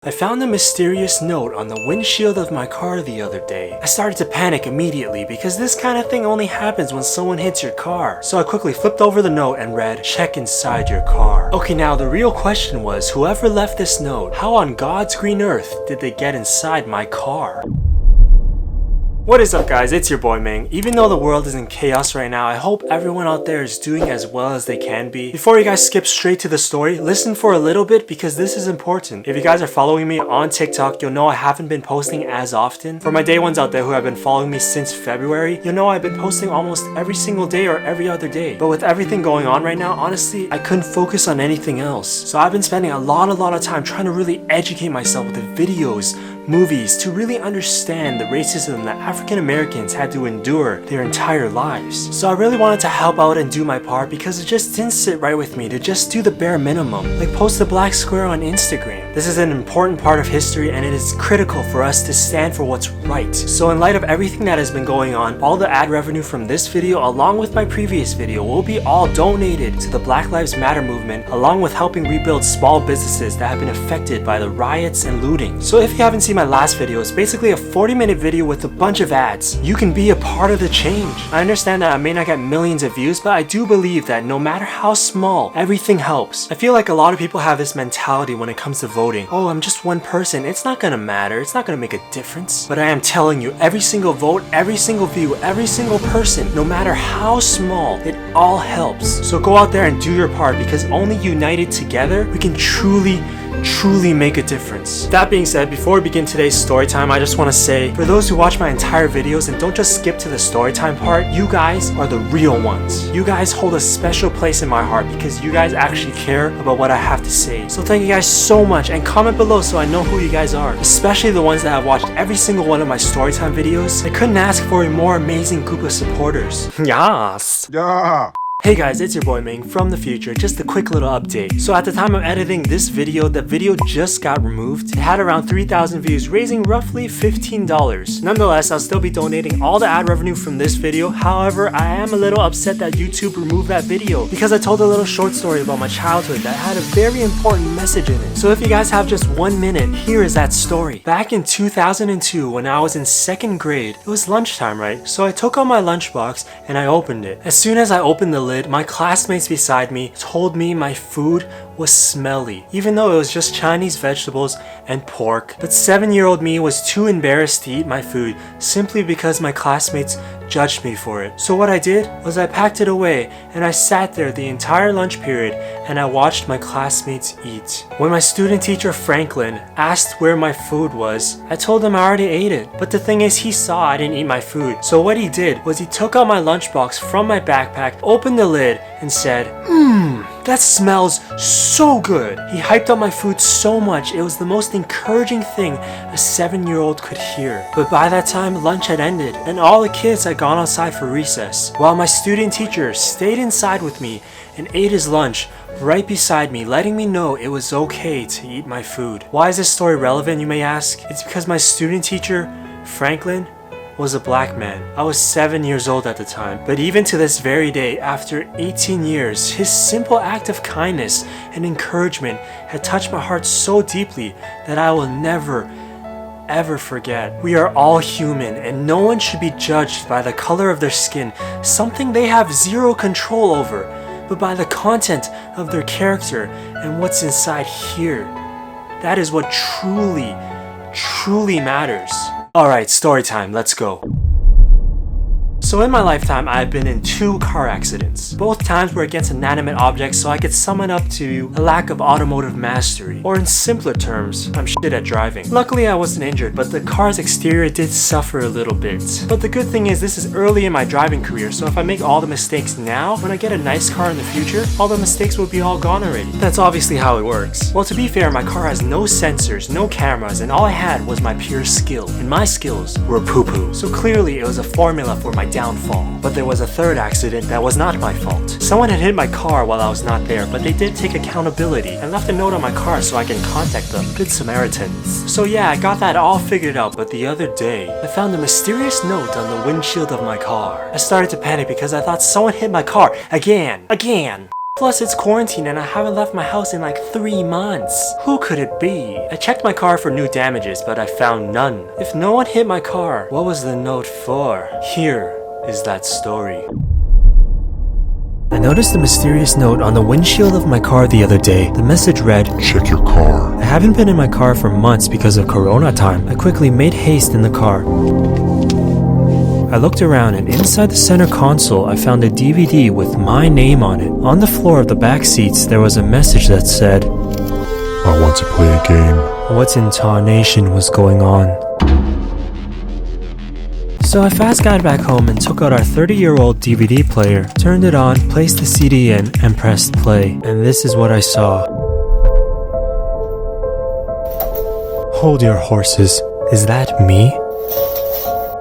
I found a mysterious note on the windshield of my car the other day. I started to panic immediately because this kind of thing only happens when someone hits your car. So I quickly flipped over the note and read, "Check inside your car." Okay, now the real question was, whoever left this note, how on God's green earth did they get inside my car? What is up, guys? It's your boy Ming. Even though the world is in chaos right now, I hope everyone out there is doing as well as they can be. Before you guys skip straight to the story, listen for a little bit because this is important. If you guys are following me on TikTok, you'll know I haven't been posting as often. For my day ones out there who have been following me since February, you'll know I've been posting almost every single day or every other day. But with everything going on right now, honestly, I couldn't focus on anything else. So I've been spending a lot of time trying to really educate myself with the videos, movies, to really understand the racism that African Americans had to endure their entire lives. So I really wanted to help out and do my part because it just didn't sit right with me to just do the bare minimum, like post a black square on Instagram. This is an important part of history and it is critical for us to stand for what's right. So in light of everything that has been going on, all the ad revenue from this video along with my previous video will be all donated to the Black Lives Matter movement, along with helping rebuild small businesses that have been affected by the riots and looting. So if you haven't seen my last video, it's basically a 40-minute video with a bunch of ads. You can be a part of the change. I understand that I may not get millions of views, but I do believe that no matter how small, everything helps. I feel like a lot of people have this mentality when it comes to voting. Oh, I'm just one person. It's not gonna matter. It's not gonna make a difference. But I am telling you, every single vote, every single view, every single person, no matter how small, it all helps. So go out there and do your part because only united together, we can truly make a difference. That being said, before we begin today's story time, I just want to say, for those who watch my entire videos and don't just skip to the story time part, you guys are the real ones. You guys hold a special place in my heart because you guys actually care about what I have to say. So thank you guys so much, and comment below so I know who you guys are, especially the ones that have watched every single one of my story time videos. I couldn't ask for a more amazing group of supporters. Yes! Yeah! Hey guys, it's your boy Ming from the future. Just a quick little update. So at the time of editing this video, the video just got removed. It had around 3,000 views, raising roughly $15. Nonetheless, I'll still be donating all the ad revenue from this video. However, I am a little upset that YouTube removed that video because I told a little short story about my childhood that had a very important message in it. So if you guys have just 1 minute, here is that story. Back in 2002, when I was in 2nd grade, it was lunchtime, right? So I took out my lunchbox and I opened it. As soon as I opened the lid, my classmates beside me told me my food was smelly, even though it was just Chinese vegetables and pork. But 7-year-old me was too embarrassed to eat my food simply because my classmates judged me for it. So what I did was I packed it away and I sat there the entire lunch period and I watched my classmates eat. When my student teacher Franklin asked where my food was, I told him I already ate it. But the thing is, he saw I didn't eat my food. So what he did was he took out my lunchbox from my backpack, opened the lid, and said, that smells so good. He hyped up my food so much, it was the most encouraging thing a 7-year-old could hear. But by that time, lunch had ended, and all the kids had gone outside for recess, while my student teacher stayed inside with me and ate his lunch right beside me, letting me know it was okay to eat my food. Why is this story relevant, you may ask? It's because my student teacher, Franklin, was a black man. I was 7 years old at the time, but even to this very day, after 18 years, his simple act of kindness and encouragement had touched my heart so deeply that I will never ever forget. We are all human and no one should be judged by the color of their skin, something they have zero control over, but by the content of their character and what's inside here. That is what truly matters. Alright, story time, let's go. So in my lifetime, I've been in 2 car accidents. Both times were against inanimate objects, so I could sum it up to a lack of automotive mastery. Or in simpler terms, I'm shit at driving. Luckily, I wasn't injured, but the car's exterior did suffer a little bit. But the good thing is this is early in my driving career, so if I make all the mistakes now, when I get a nice car in the future, all the mistakes will be all gone already. That's obviously how it works. Well, to be fair, my car has no sensors, no cameras, and all I had was my pure skill. And my skills were poo-poo. So clearly, it was a formula for my downfall. But there was a third accident that was not my fault. Someone had hit my car while I was not there, but they did take accountability and left a note on my car so I can contact them. Good Samaritans. So yeah, I got that all figured out, but the other day, I found a mysterious note on the windshield of my car. I started to panic because I thought someone hit my car again. Plus, it's quarantine and I haven't left my house in like 3 months. Who could it be? I checked my car for new damages, but I found none. If no one hit my car, what was the note for? Here is that story. I noticed a mysterious note on the windshield of my car the other day. The message read, "Check your car." I haven't been in my car for months because of Corona time. I quickly made haste in the car. I looked around and inside the center console I found a DVD with my name on it. On the floor of the back seats there was a message that said, "I want to play a game." What in tarnation was going on? So I fast got back home and took out our 30-year-old DVD player, turned it on, placed the CD in, and pressed play. And this is what I saw. Hold your horses. Is that me?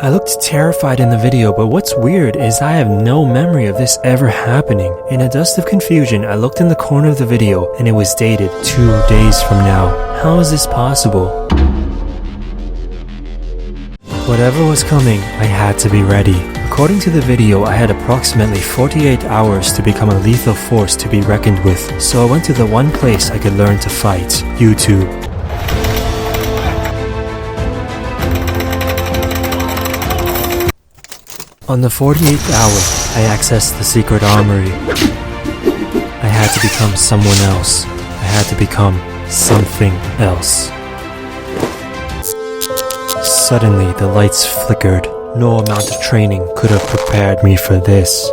I looked terrified in the video, but what's weird is I have no memory of this ever happening. In a dust of confusion, I looked in the corner of the video and it was dated 2 days from now. How is this possible? Whatever was coming, I had to be ready. According to the video, I had approximately 48 hours to become a lethal force to be reckoned with, so I went to the one place I could learn to fight, YouTube. On the 48th hour, I accessed the secret armory. I had to become someone else. I had to become something else. Suddenly, the lights flickered. No amount of training could have prepared me for this.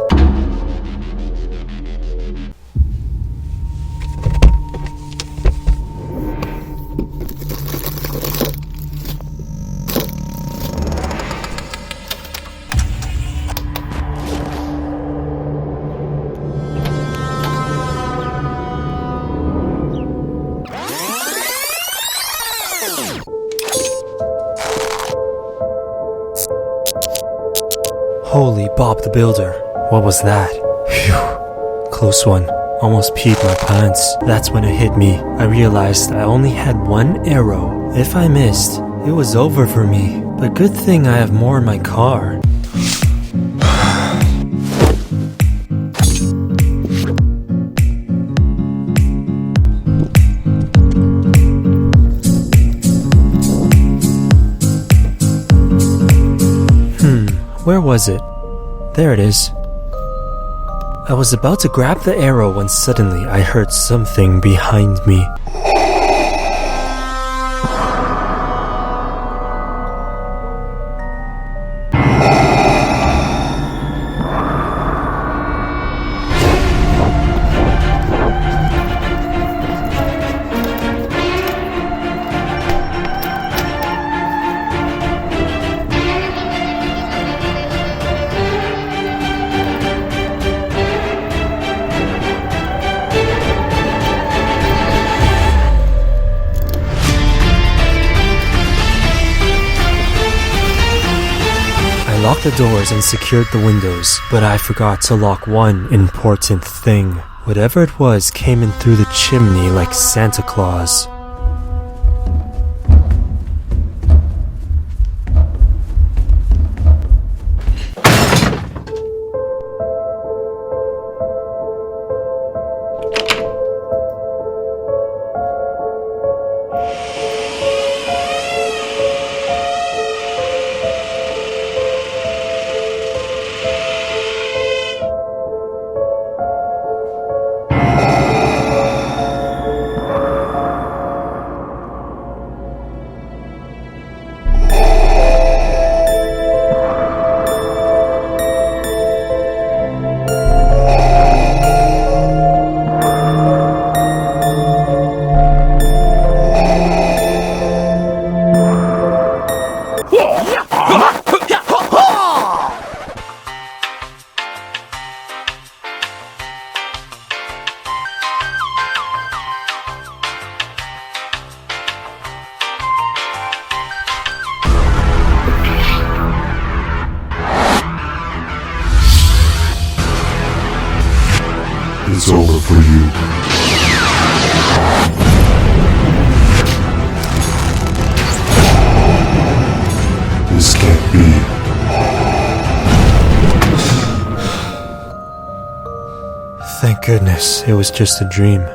Holy Bob the Builder. What was that? Phew. Close one. Almost peed my pants. That's when it hit me. I realized I only had one arrow. If I missed, it was over for me. But good thing I have more in my car. Where was it? There it is. I was about to grab the arrow when suddenly I heard something behind me. I locked the doors and secured the windows, but I forgot to lock one important thing. Whatever it was came in through the chimney like Santa Claus. It's over for you. This can't be. Thank goodness, it was just a dream.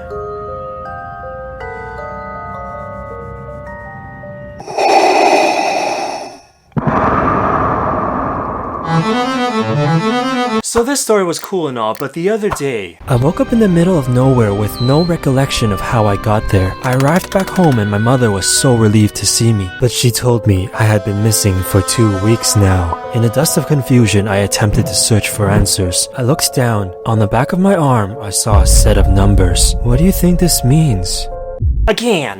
So this story was cool and all, but the other day, I woke up in the middle of nowhere with no recollection of how I got there. I arrived back home and my mother was so relieved to see me, but she told me I had been missing for 2 weeks now. In a dust of confusion, I attempted to search for answers. I looked down. On the back of my arm, I saw a set of numbers. What do you think this means? Again.